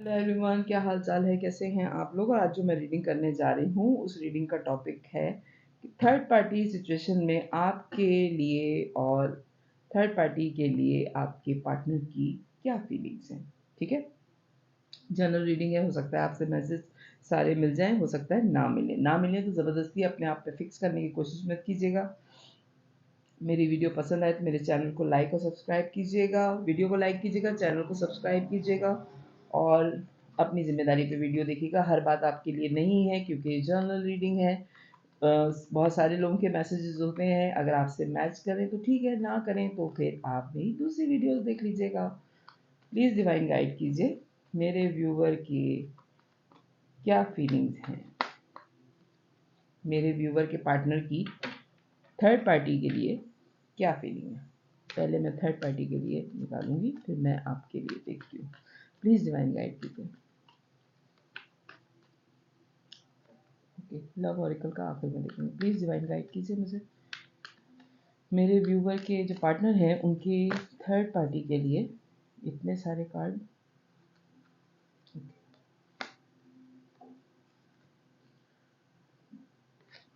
Hello everyone, क्या हाल चाल है, कैसे हैं आप लोग। और आज जो मैं रीडिंग करने जा रही हूँ उस रीडिंग का टॉपिक है कि थर्ड पार्टी सिचुएशन में आपके लिए और थर्ड पार्टी के लिए आपके पार्टनर की क्या फीलिंग्स हैं। ठीक है, जनरल रीडिंग है, हो सकता है आपसे मैसेज सारे मिल जाएं, हो सकता है ना मिले तो ज़बरदस्ती अपने आप पे फिक्स करने की कोशिश मत कीजिएगा। मेरी वीडियो पसंद आए तो मेरे चैनल को लाइक और सब्सक्राइब कीजिएगा, वीडियो को लाइक कीजिएगा, चैनल को सब्सक्राइब कीजिएगा और अपनी ज़िम्मेदारी पे वीडियो देखिएगा। हर बात आपके लिए नहीं है क्योंकि जर्नल रीडिंग है। बहुत सारे लोगों के मैसेजेस होते हैं, अगर आपसे मैच करें तो ठीक है, ना करें तो फिर आप मेरी दूसरी वीडियोस देख लीजिएगा। प्लीज़ डिवाइन गाइड कीजिए मेरे व्यूवर की क्या फीलिंग्स हैं, मेरे व्यूवर के पार्टनर की थर्ड पार्टी के लिए क्या फीलिंग है। पहले मैं थर्ड पार्टी के लिए निकालूंगी, फिर मैं आपके लिए देखती हूँ। प्लीज़ डिवाइन गाइड कीजिए। ओके, लव ऑरिकल का आखिर में देखेंगे। प्लीज़ डिवाइन गाइड कीजिए मुझे मेरे व्यूवर के जो पार्टनर हैं उनकी थर्ड पार्टी के लिए। इतने सारे कार्ड,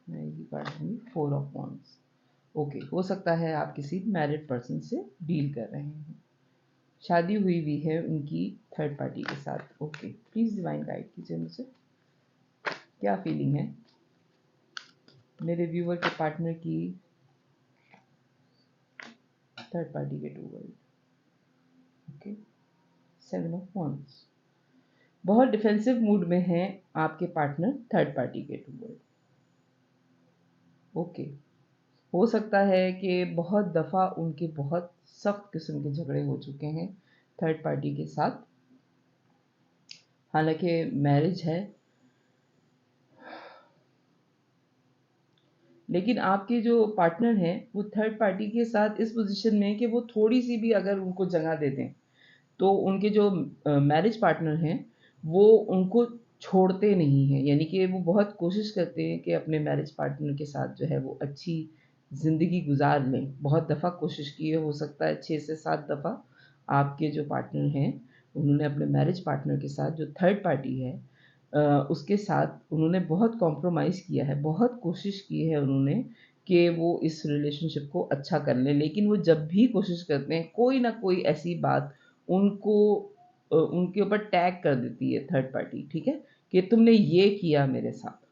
मैं ये कार्ड दूंगी, 4 ऑफ वॉन्ड्स। ओके, हो सकता है आप किसी मैरिड पर्सन से डील कर रहे हैं, शादी हुई भी है उनकी थर्ड पार्टी के साथ। ओके, प्लीज़ डिवाइन गाइड कीजिए मुझे क्या फीलिंग है मेरे व्यूवर के पार्टनर की थर्ड पार्टी के टूवर्ड। Okay, 7 of wands. बहुत डिफेंसिव मूड में हैं आपके पार्टनर थर्ड पार्टी के टूवर्ड। ओके, हो सकता है कि बहुत दफ़ा उनके बहुत सख्त किस्म के झगड़े हो चुके हैं थर्ड पार्टी के साथ। हालांकि मैरिज है, लेकिन आपके जो पार्टनर हैं वो थर्ड पार्टी के साथ इस पोजीशन में है कि वो थोड़ी सी भी अगर उनको जगह दे दें तो उनके जो मैरिज पार्टनर हैं वो उनको छोड़ते नहीं हैं। यानी कि वो बहुत कोशिश करते हैं कि अपने मैरिज पार्टनर के साथ जो है वो अच्छी ज़िंदगी गुजार लें। बहुत दफ़ा कोशिश की है, हो सकता है 6 से 7 दफ़ा आपके जो पार्टनर हैं उन्होंने अपने मैरिज पार्टनर के साथ, जो थर्ड पार्टी है उसके साथ उन्होंने बहुत कॉम्प्रोमाइज़ किया है, बहुत कोशिश की है उन्होंने कि वो इस रिलेशनशिप को अच्छा कर लें। लेकिन वो जब भी कोशिश करते हैं कोई ना कोई ऐसी बात उनको उनके ऊपर टैग कर देती है थर्ड पार्टी, ठीक है, कि तुमने ये किया मेरे साथ।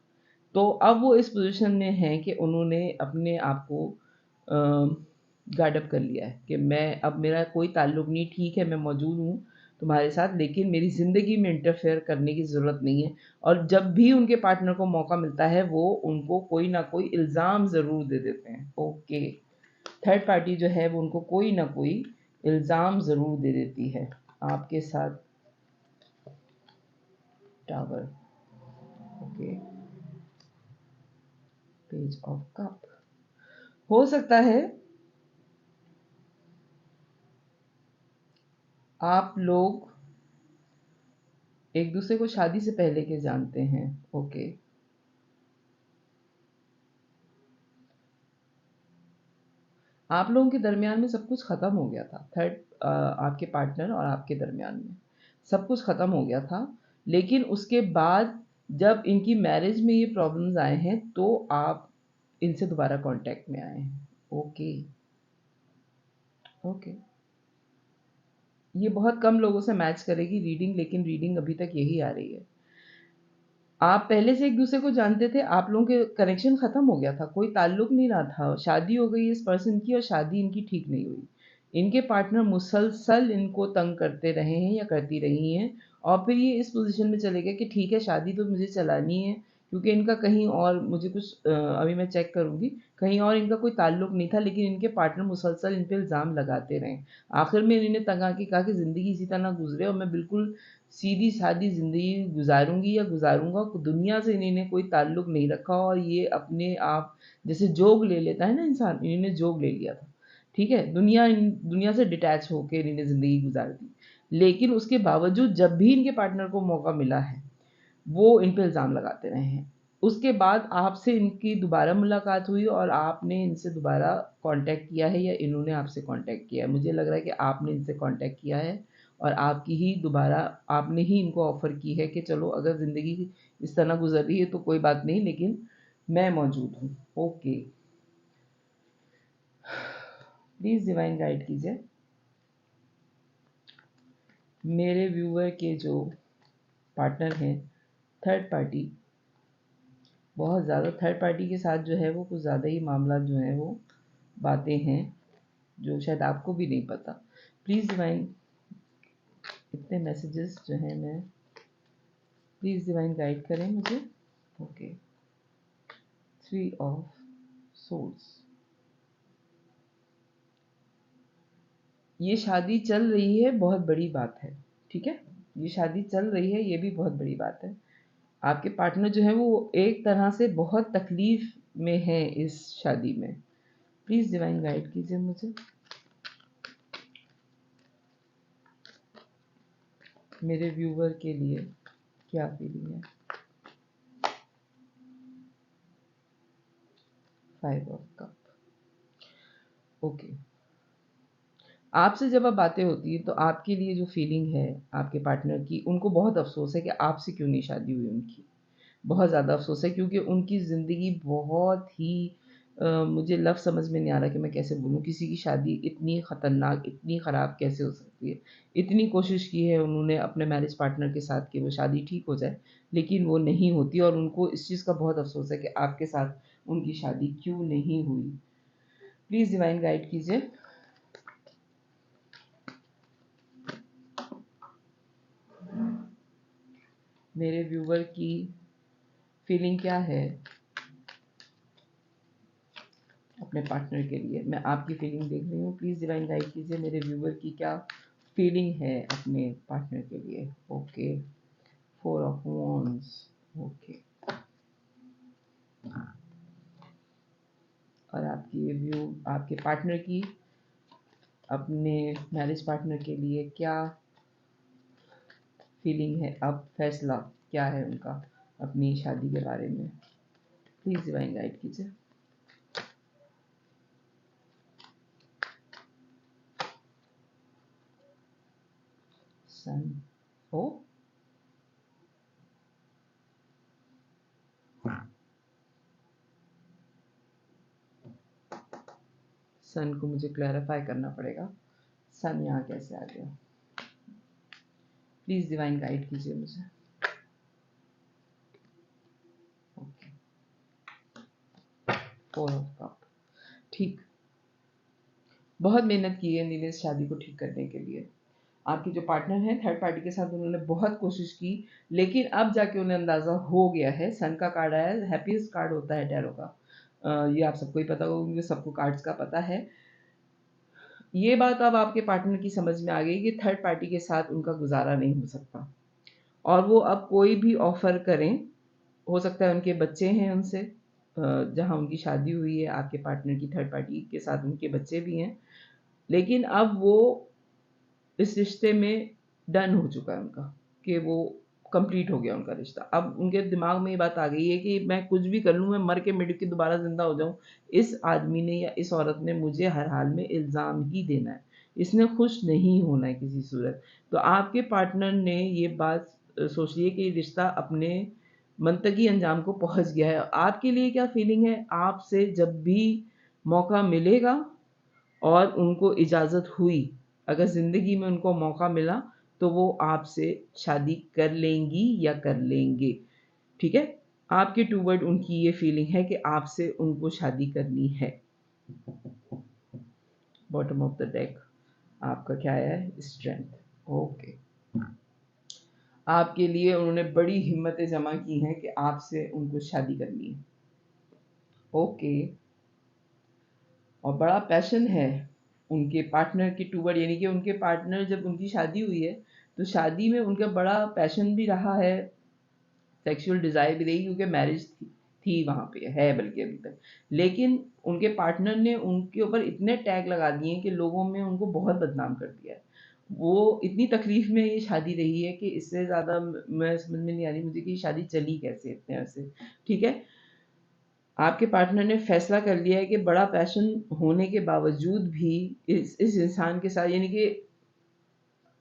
तो अब वो इस पोजीशन में हैं कि उन्होंने अपने आप को गार्ड अप कर लिया है कि मैं, अब मेरा कोई ताल्लुक नहीं, ठीक है मैं मौजूद हूँ तुम्हारे साथ लेकिन मेरी ज़िंदगी में इंटरफेयर करने की ज़रूरत नहीं है। और जब भी उनके पार्टनर को मौका मिलता है वो उनको कोई ना कोई इल्ज़ाम ज़रूर दे देते हैं। ओके, थर्ड पार्टी जो है वो उनको कोई ना कोई इल्ज़ाम ज़रूर दे देती है आपके साथ। Tower, okay, page of cup. हो सकता है आप लोग एक दूसरे को शादी से पहले के जानते हैं। ओके, आप लोगों के दरमियान में सब कुछ ख़त्म हो गया था। आपके पार्टनर और आपके दरमियान में सब कुछ ख़त्म हो गया था, लेकिन उसके बाद जब इनकी मैरिज में ये प्रॉब्लम्स आए हैं तो आप इनसे दोबारा कांटेक्ट में आए हैं। ओके, ओके, ये बहुत कम लोगों से मैच करेगी रीडिंग, लेकिन रीडिंग अभी तक यही आ रही है। आप पहले से एक दूसरे को जानते थे, आप लोगों के कनेक्शन ख़त्म हो गया था, कोई ताल्लुक नहीं रहा था, शादी हो गई इस पर्सन की और शादी इनकी ठीक नहीं हुई। इनके पार्टनर मुसलसल इनको तंग करते रहे हैं या करती रही हैं और फिर ये इस पोजीशन में चले गए कि ठीक है शादी तो मुझे चलानी है, क्योंकि इनका कहीं और मुझे कुछ अभी मैं चेक करूँगी, कहीं और इनका कोई ताल्लुक नहीं था, लेकिन इनके पार्टनर मुसलसल इन पे इल्ज़ाम लगाते रहे। आखिर में इन्होंने तंग आके कहा कि ज़िंदगी इसी तरह गुजरे और मैं बिल्कुल सीधी-सादी ज़िंदगी गुज़ारूँगी या गुज़ारूँगा, दुनिया से इन्होंने कोई ताल्लुक नहीं रखा और ये अपने आप जैसे जोग ले लेता है ना इंसान, इन्होंने जोग ले लिया था। ठीक है? दुनिया से डिटैच होके इन्होंने ज़िंदगी गुज़ार दी। लेकिन उसके बावजूद जब भी इनके पार्टनर को मौका मिला है, वो इन पे इल्ज़ाम लगाते रहे हैं। उसके बाद आपसे इनकी दोबारा मुलाकात हुई और आपने इनसे दोबारा कॉन्टैक्ट किया है या इन्होंने आपसे कॉन्टैक्ट किया है। मुझे लग रहा है कि आपने इनसे कॉन्टैक्ट किया है और आपकी ही दोबारा आपने ही इनको ऑफ़र की है कि चलो अगर ज़िंदगी इस तरह गुज़र रही है तो कोई बात नहीं, लेकिन मैं मौजूद हूँ। ओके, प्लीज़ डिवाइन गाइड कीजिए मेरे व्यूअर के जो पार्टनर हैं, थर्ड पार्टी, बहुत ज़्यादा थर्ड पार्टी के साथ जो है वो कुछ ज़्यादा ही मामला जो है वो बातें हैं जो शायद आपको भी नहीं पता। प्लीज़ डिवाइन इतने मैसेजेस जो हैं मैं प्लीज़ डिवाइन गाइड करें मुझे। ओके, 3 ऑफ सोल्स, ये शादी चल रही है, बहुत बड़ी बात है, ठीक है? ये शादी चल रही है, ये भी बहुत बड़ी बात है। आपके पार्टनर जो है वो एक तरह से बहुत तकलीफ़ में हैं इस शादी में। प्लीज़ डिवाइन गाइड कीजिए मुझे मेरे व्यूअर के लिए क्या फीलिंग है। 5 ऑफ कप। ओके, आपसे जब अब बातें होती हैं तो आपके लिए जो फीलिंग है आपके पार्टनर की, उनको बहुत अफ़सोस है कि आपसे क्यों नहीं शादी हुई उनकी। बहुत ज़्यादा अफ़सोस है क्योंकि उनकी ज़िंदगी बहुत ही मुझे लफ्ज़ समझ में नहीं आ रहा कि मैं कैसे बोलूँ, किसी की शादी इतनी ख़तरनाक, इतनी ख़राब कैसे हो सकती है। इतनी कोशिश की है उन्होंने अपने मैरिज पार्टनर के साथ कि वो शादी ठीक हो जाए, लेकिन वो नहीं होती और उनको इस चीज़ का बहुत अफ़सोस है कि आपके साथ उनकी शादी क्यों नहीं हुई। प्लीज़ डिवाइन गाइड कीजिए मेरे व्यूअर की फीलिंग क्या है अपने पार्टनर के लिए। मैं आपकी फीलिंग देख रही हूँ, प्लीज़ डिवाइन गाइड कीजिए मेरे व्यूअर की क्या फीलिंग है अपने पार्टनर के लिए। Okay, 4 of wands. ओके, और आपकी व्यू आपके पार्टनर की अपने मैरिज पार्टनर के लिए क्या फीलिंग है, अब फैसला क्या है उनका अपनी शादी के बारे में। प्लीज़ डिवाइन गाइड कीजिए। सन, ओ सन को मुझे क्लैरिफाई करना पड़ेगा, सन यहाँ कैसे आ गया। प्लीज़ डिवाइन गाइड कीजिए मुझे। Okay, 4 of cup. ठीक, बहुत मेहनत की है इन्होंने इस शादी को ठीक करने के लिए। आपके जो पार्टनर हैं थर्ड पार्टी के साथ उन्होंने बहुत कोशिश की, लेकिन अब जाके उन्हें अंदाज़ा हो गया है। सन का कार्ड आया है, हैप्पीएस्ट कार्ड होता है टैरो का। ये आप सबको ही पता होगा क्योंकि सबको कार्ड्स का पता है। ये बात अब आपके पार्टनर की समझ में आ गई कि थर्ड पार्टी के साथ उनका गुजारा नहीं हो सकता और वो अब कोई भी ऑफ़र करें, हो सकता है उनके बच्चे हैं उनसे, जहाँ उनकी शादी हुई है आपके पार्टनर की थर्ड पार्टी के साथ उनके बच्चे भी हैं, लेकिन अब वो इस रिश्ते में डन हो चुका है उनका कि वो कंप्लीट हो गया उनका रिश्ता। अब उनके दिमाग में ये बात आ गई है कि मैं कुछ भी कर लूँ, मैं मर के मिट के दोबारा ज़िंदा हो जाऊँ, इस आदमी ने या इस औरत ने मुझे हर हाल में इल्ज़ाम ही देना है। इसने खुश नहीं होना है किसी सूरत। तो आपके पार्टनर ने ये बात सोच ली है कि ये रिश्ता अपने मंतकी अंजाम को पहुँच गया है। आपके लिए क्या फीलिंग है? आपसे जब भी मौका मिलेगा और उनको इजाज़त हुई, अगर ज़िंदगी में उनको मौका मिला, तो वो आपसे शादी कर लेंगी या कर लेंगे, ठीक है? आपके टूवर्ड उनकी ये फीलिंग है कि आपसे उनको शादी करनी है। बॉटम ऑफ द डेक आपका क्या है? स्ट्रेंथ। ओके, आपके लिए उन्होंने बड़ी हिम्मतें जमा की हैं कि आपसे उनको शादी करनी है। ओके, और बड़ा पैशन है उनके पार्टनर के टूवर्ड, यानी कि उनके पार्टनर जब उनकी शादी हुई है तो शादी में उनका बड़ा पैशन भी रहा है, सेक्सुअल डिज़ायर भी रही क्योंकि मैरिज थी वहाँ पे, है बल्कि अभी तक। लेकिन उनके पार्टनर ने उनके ऊपर इतने टैग लगा दिए हैं कि लोगों में उनको बहुत बदनाम कर दिया है। वो इतनी तकलीफ़ में ये शादी रही है कि इससे ज़्यादा मैं समझ में नहीं आ रही मुझे कि ये शादी चली कैसे इतने अरसे, ठीक है? आपके पार्टनर ने फैसला कर लिया है कि बड़ा पैशन होने के बावजूद भी इस इंसान के साथ, यानी कि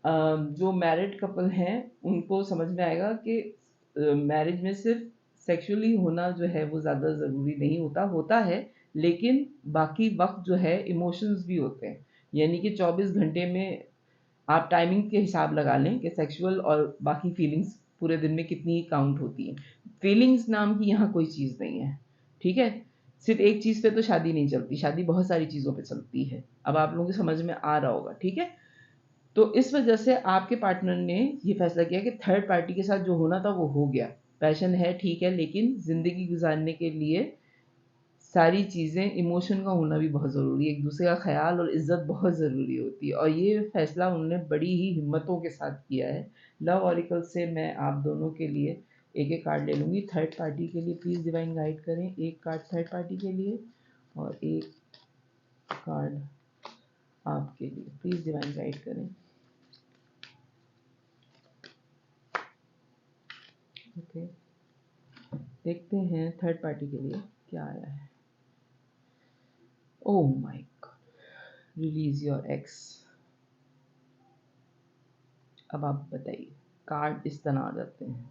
जो मैरिड कपल हैं उनको समझ में आएगा कि मैरिज में सिर्फ सेक्सुअली होना जो है वो ज़्यादा ज़रूरी नहीं होता, होता है, लेकिन बाकी वक्त जो है इमोशंस भी होते हैं। यानी कि 24 घंटे में आप टाइमिंग के हिसाब लगा लें कि सेक्सुअल और बाकी फीलिंग्स पूरे दिन में कितनी काउंट होती हैं। फीलिंग्स नाम की यहाँ कोई चीज़ नहीं है, ठीक है? सिर्फ एक चीज़ पे तो शादी नहीं चलती, शादी बहुत सारी चीज़ों पे चलती है। अब आप लोगों को समझ में आ रहा होगा, ठीक है? तो इस वजह से आपके पार्टनर ने ये फैसला किया कि थर्ड पार्टी के साथ जो होना था वो हो गया। पैशन है, ठीक है, लेकिन ज़िंदगी गुजारने के लिए सारी चीज़ें, इमोशन का होना भी बहुत ज़रूरी है, एक दूसरे का ख्याल और इज़्ज़त बहुत ज़रूरी होती है, और ये फ़ैसला उन्होंने बड़ी ही हिम्मतों के साथ किया है। लव ऑरिकल से मैं आप दोनों के लिए एक-एक कार्ड ले लूँगी। थर्ड पार्टी के लिए प्लीज़ डिवाइन गाइड करें, एक कार्ड थर्ड पार्टी के लिए और एक कार्ड आपके लिए, प्लीज़ डिवाइन गाइड करें। ओके, देखते हैं थर्ड पार्टी के लिए क्या आया है। Oh my God, release your x. अब आप बताइए, कार्ड इस तरह आ जाते हैं।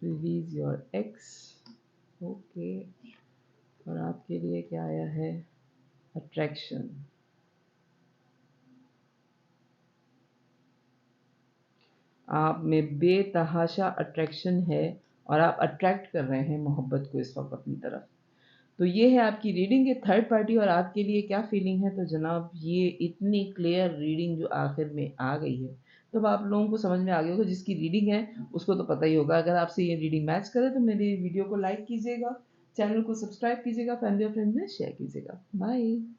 Release your x, okay. और आपके लिए क्या आया है? अट्रैक्शन। आप में बेतहाशा अट्रैक्शन है और आप अट्रैक्ट कर रहे हैं मोहब्बत को इस वक्त अपनी तरफ। तो ये है आपकी रीडिंग के थर्ड पार्टी और आपके लिए क्या फीलिंग है। तो जनाब ये इतनी क्लियर रीडिंग जो आखिर में आ गई है, तो अब आप लोगों को समझ में आ गया होगा, जिसकी रीडिंग है उसको तो पता ही होगा। अगर आपसे ये रीडिंग मैच करे तो मेरी वीडियो को लाइक कीजिएगा, चैनल को सब्सक्राइब कीजिएगा, फैमिली और फ्रेंड्स में शेयर कीजिएगा। बाय।